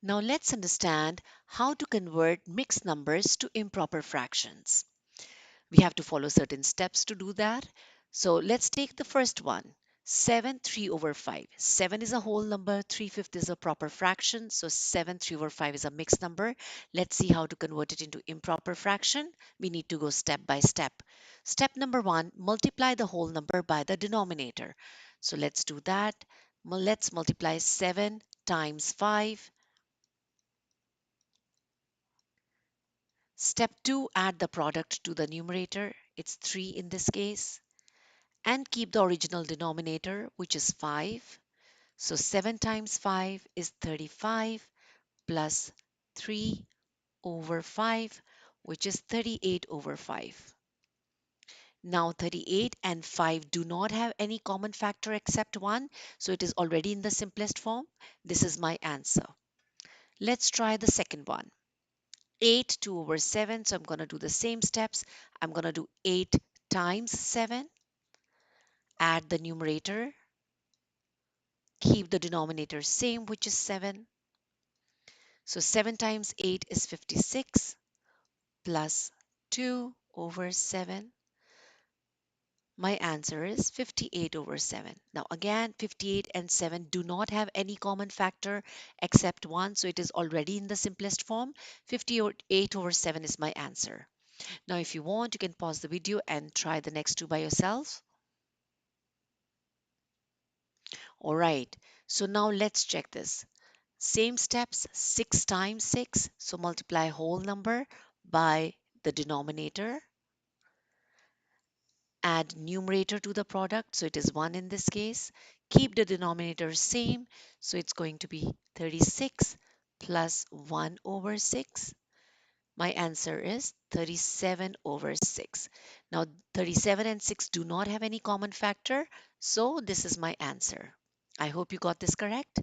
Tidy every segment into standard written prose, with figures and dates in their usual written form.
Now let's understand how to convert mixed numbers to improper fractions. We have to follow certain steps to do that. So let's take the first one. 7 3 over 5. 7 is a whole number, 3/5 is a proper fraction, so 7 3 over 5 is a mixed number. Let's see how to convert it into improper fraction. We need to go step by step. Step number 1, multiply the whole number by the denominator. So let's do that. Let's multiply 7 times 5. Step 2, add the product to the numerator. It's 3 in this case. And keep the original denominator, which is 5. So 7 times 5 is 35 plus 3 over 5, which is 38 over 5. Now 38 and 5 do not have any common factor except 1, so it is already in the simplest form. This is my answer. Let's try the second one. 8 2 over 7, so I'm going to do the same steps. I'm going to do 8 times 7, add the numerator, keep the denominator same, which is 7. So 7 times 8 is 56 plus 2 over 7. My answer is 58 over 7. Now again, 58 and 7 do not have any common factor except 1, so it is already in the simplest form. 58 over 7 is my answer. Now if you want, you can pause the video and try the next two by yourself. All right, so now let's check this. Same steps, 6 times 6. So multiply whole number by the denominator. Add numerator to the product. So it is 1 in this case. Keep the denominator same. So it's going to be 36 plus 1 over 6. My answer is 37 over 6. Now 37 and 6 do not have any common factor. So this is my answer. I hope you got this correct.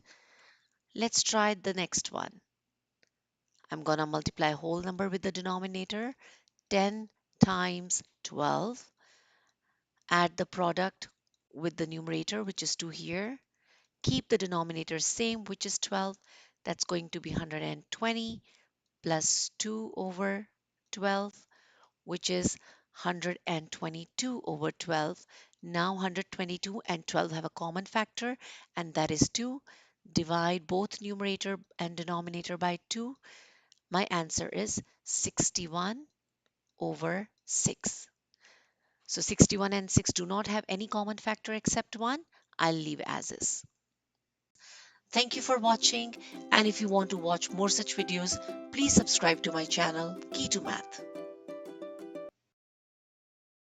Let's try the next one. I'm going to multiply whole number with the denominator. 10 times 12. Add the product with the numerator, which is 2 here. Keep the denominator same, which is 12. That's going to be 120 plus 2 over 12, which is 122 over 12. Now 122 and 12 have a common factor, and that is 2. Divide both numerator and denominator by 2. My answer is 61 over 6. So 61 and 6 do not have any common factor except 1. I'll leave as is. Thank you for watching, and if you want to watch more such videos, please subscribe to my channel Key to Math.